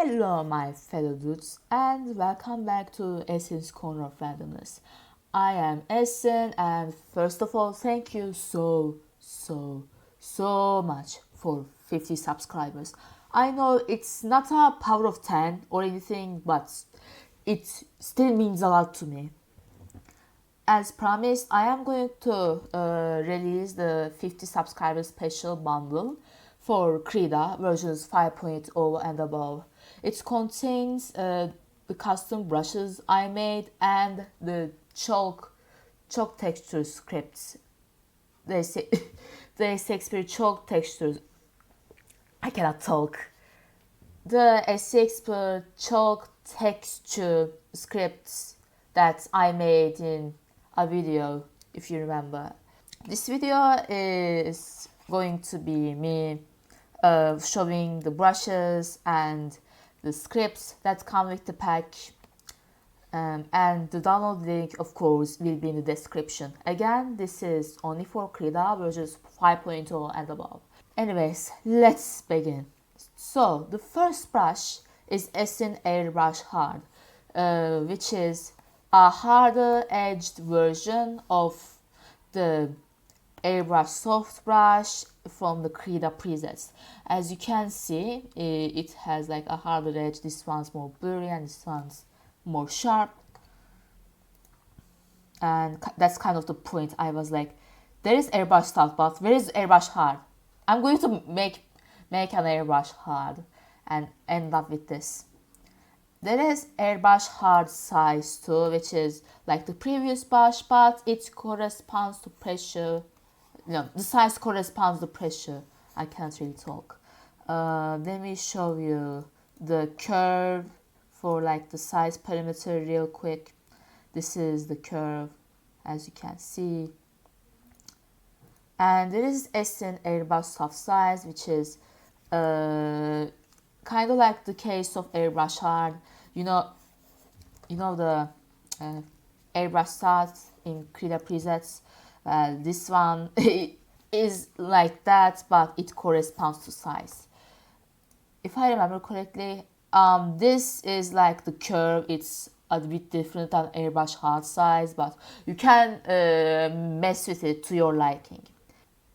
Hello my fellow dudes and welcome back to Esin's Corner of Randomness. I am Esin and first of all thank you so much for 50 subscribers. I know it's not a power of 10 or anything, but it still means a lot to me. As promised, I am going to release the 50 subscribers special bundle for Krita versions 5.0 and above. It contains the custom brushes I made and the chalk texture scripts. They say they seexpr chalk textures. I cannot talk. The seexpr chalk texture scripts that I made in a video, if you remember. This video is going to be me showing the brushes and the scripts that come with the pack, and the download link of course will be in the description. Again, this is only for Krita versions 5.0 and above. Anyways, let's begin. So the first brush is Esin Airbrush Hard, which is a harder edged version of the Airbrush Soft brush from the Krita presets. As you can see, it has like a harder edge. This one's more blurry and this one's more sharp. And that's kind of the point. I was like, there is Airbrush Soft, but where is Airbrush Hard? I'm going to make an Airbrush Hard and end up with this. There is Airbrush Hard size 2, which is like the previous brush, but it corresponds to pressure. No, the size corresponds to pressure. I can't really talk. Let me show you the curve for like the size perimeter real quick. This is the curve, as you can see. And there is Esin Airbrush Soft size, which is kind of like the case of Airbrush Hard. You know the Airbrush Soft in Krita presets. Well, this one is like that, but it corresponds to size. If I remember correctly, this is like the curve. It's a bit different than Airbrush Hard size, but you can mess with it to your liking.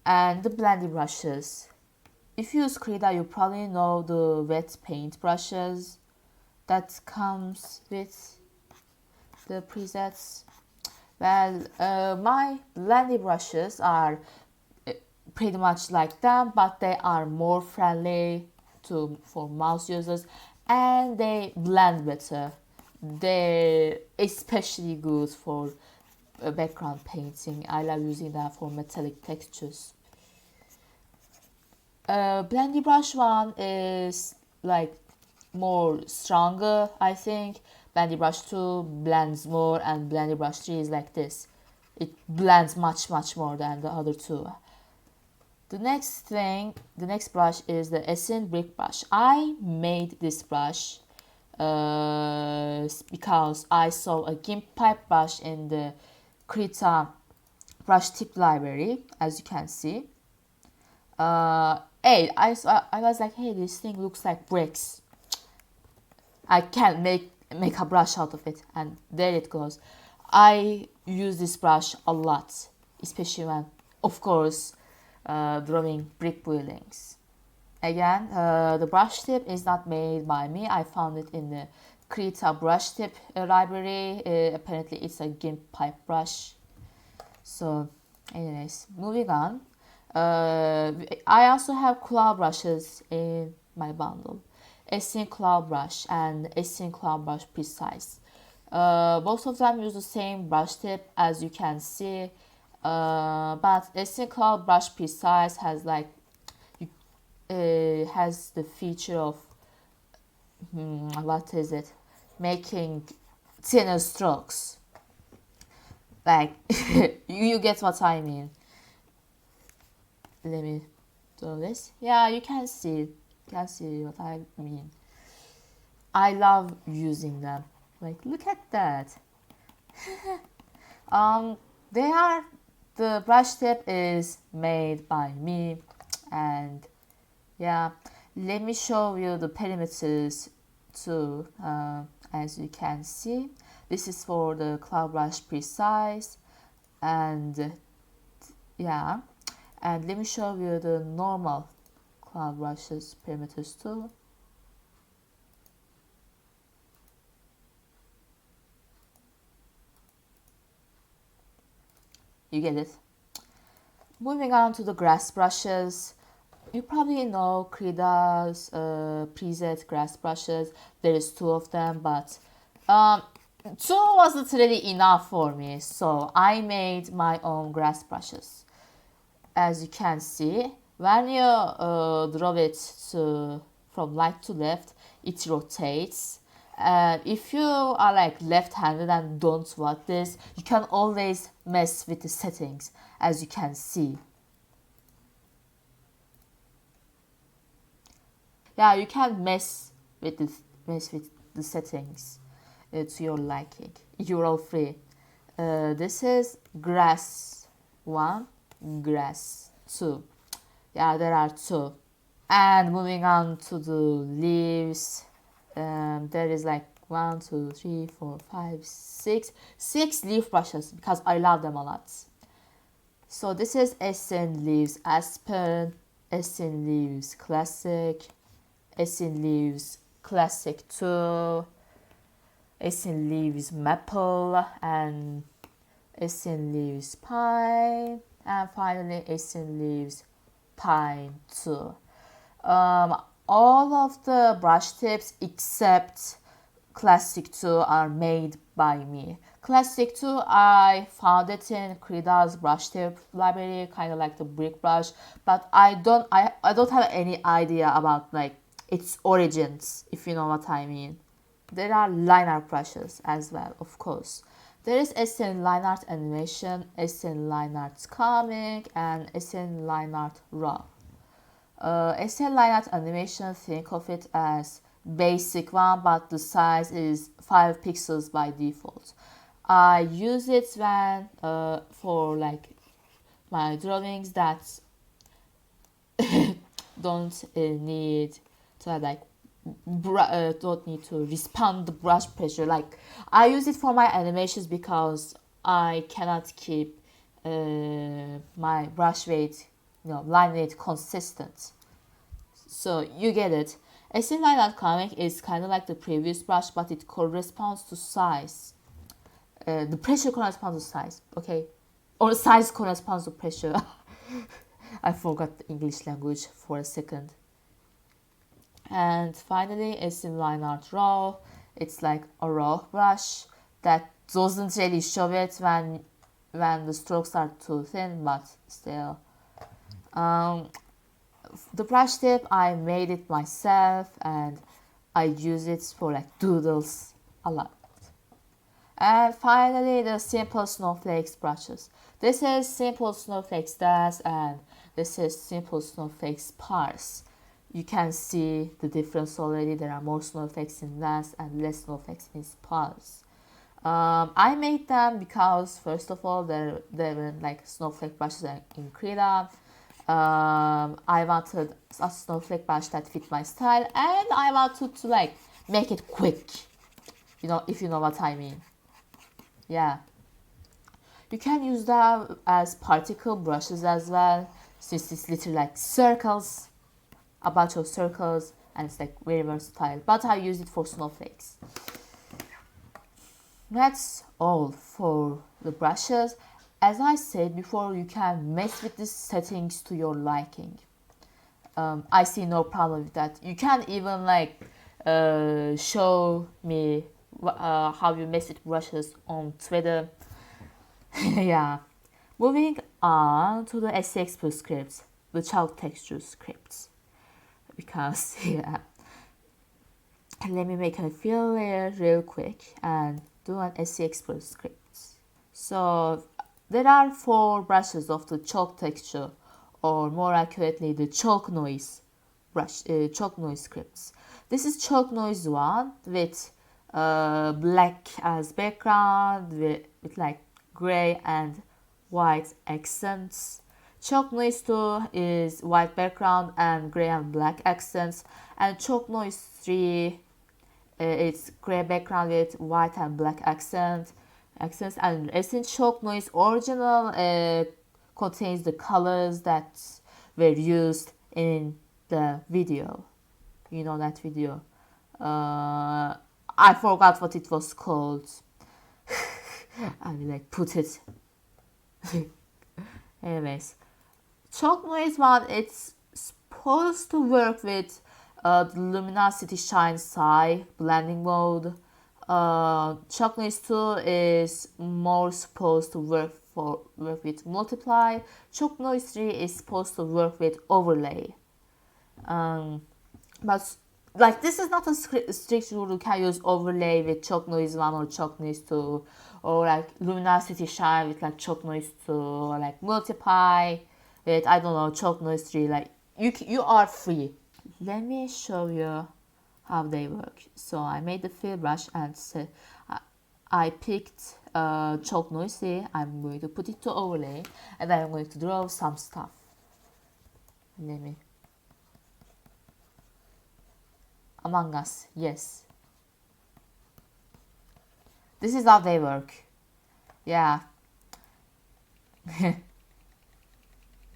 And the blending brushes. If you use Krita, you probably know the wet paint brushes that comes with the presets. Well, my blending brushes are pretty much like them, but they are more friendly for mouse users and they blend better. They're especially good for background painting. I love using them for metallic textures. Blending brush 1 is like more stronger, I think. Blending brush 2 blends more, and blending brush 3 is like this. It blends much more than the other two. The next brush is the Esin brick brush. I made this brush because I saw a gimp pipe brush in the Krita brush tip library, as you can see. I was like, hey, this thing looks like bricks. I can make a brush out of it, and there it goes. I use this brush a lot, especially when, of course, drawing brick buildings. Again, the brush tip is not made by me. I found it in the Krita brush tip library. Apparently, it's a gimp pipe brush. So, anyways, moving on. I also have claw brushes in my bundle. Esin Claw Brush and Esin Claw Brush Precise. Both of them use the same brush tip, as you can see, but Esin Claw Brush Precise has like has the feature of what is it? Making thinner strokes. Like you get what I mean. Let me do this. Yeah, you can see what I mean. I love using them. Like, look at that. The brush tip is made by me, and yeah, let me show you the perimeters 2, as you can see. This is for the cloud brush precise, and yeah, and let me show you the normal cloud brushes parameters too. You get it. Moving on to the grass brushes. You probably know Krita's preset grass brushes. There is 2 of them, but 2 wasn't really enough for me, so I made my own grass brushes. As you can see, when you draw it from right to left, it rotates. And if you are like left-handed and don't want this, you can always mess with the settings, as you can see. Yeah, you can mess with the settings to your liking. You're all free. This is grass 1, grass 2. Yeah, there are 2. And moving on to the leaves, there is like 1, 2, 3, 4, 5, 6 leaf brushes because I love them a lot. So this is Esin leaves Aspen, Esin leaves Classic, Esin leaves Classic 2, Esin leaves Maple, and Esin leaves Pine, and finally Esin leaves Pine 2. All of the brush tips except Classic 2 are made by me. Classic 2, I found it in Krita's brush tip library, kind of like the brick brush, but I don't have any idea about like its origins, if you know what I mean. There are line art brushes as well, of course. There is Esin line art animation, Esin line art comic, and Esin line art raw. Esin line art animation, think of it as basic one, but the size is 5 pixels by default. I use it when for like my drawings that don't need to like don't need to respond the brush pressure. Like I use it for my animations because I cannot keep my brush weight, line weight consistent. So you get it. Esin line art comic is kind of like the previous brush, but it corresponds to size. The pressure corresponds to size, okay? Or size corresponds to pressure. I forgot the English language for a second. And finally, Esin line art raw. It's like a raw brush that doesn't really show it when the strokes are too thin, but still. The brush tip, I made it myself and I use it for like doodles a lot. And finally, the simple snowflakes brushes. This is simple snowflakes dash and this is simple snowflakes parse. You can see the difference already. There are more snowflakes in dash and less snowflakes in parse. I made them because first of all, there were like snowflake brushes in Krita. I wanted a snowflake brush that fit my style, and I wanted to like make it quick, if you know what I mean. Yeah, you can use them as particle brushes as well, since it's literally like circles, a bunch of circles, and it's like very versatile, but I use it for snowflakes. That's all for the brushes. As I said before, you can mess with the settings to your liking. I see no problem with that. You can even like show me how you mess with brushes on Twitter. Yeah. Moving on to the seexpr scripts, the chalk texture scripts. Because, yeah. Let me make a fill layer real quick and do an seexpr script. So there are 4 brushes of the chalk texture, or more accurately, the chalk noise scripts. This is chalk noise 1 with black as background with like gray and white accents. Chalk noise 2 is white background and gray and black accents, and chalk noise 3 It's gray background with white and black accents, and Esin chalk noise original contains the colors that were used in the video. You know that video. I forgot what it was called. I will like put it. Anyways, chalk noise one, it's supposed to work with the luminosity shine psi blending mode. Chalk noise 2 is more supposed to work with multiply. Chalk noise 3 is supposed to work with overlay. But like this is not a strict rule. You can use overlay with chalk noise 1 or chalk noise 2, or like luminosity shine with like chalk noise 2, or like multiply with, I don't know, chalk noise 3. Like you are free. Let me show you how they work. So I made the fill brush and I picked chalk noisy. I'm going to put it to overlay and I'm going to draw some stuff. Let me. Among Us, yes. This is how they work. Yeah. You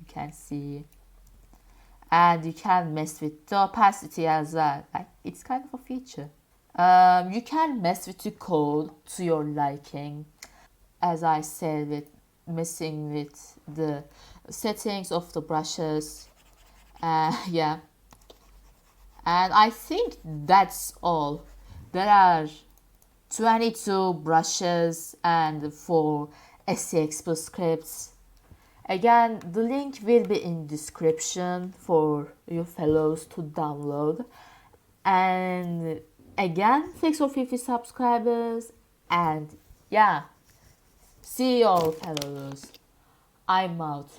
can see. And you can mess with the opacity as well. Like, it's kind of a feature. You can mess with the code to your liking. As I said, with messing with the settings of the brushes. Yeah. And I think that's all. There are 22 brushes and 4 seexpr scripts. Again, the link will be in description for you fellows to download. And again, thanks for 50 subscribers. And yeah, see you all fellows. I'm out.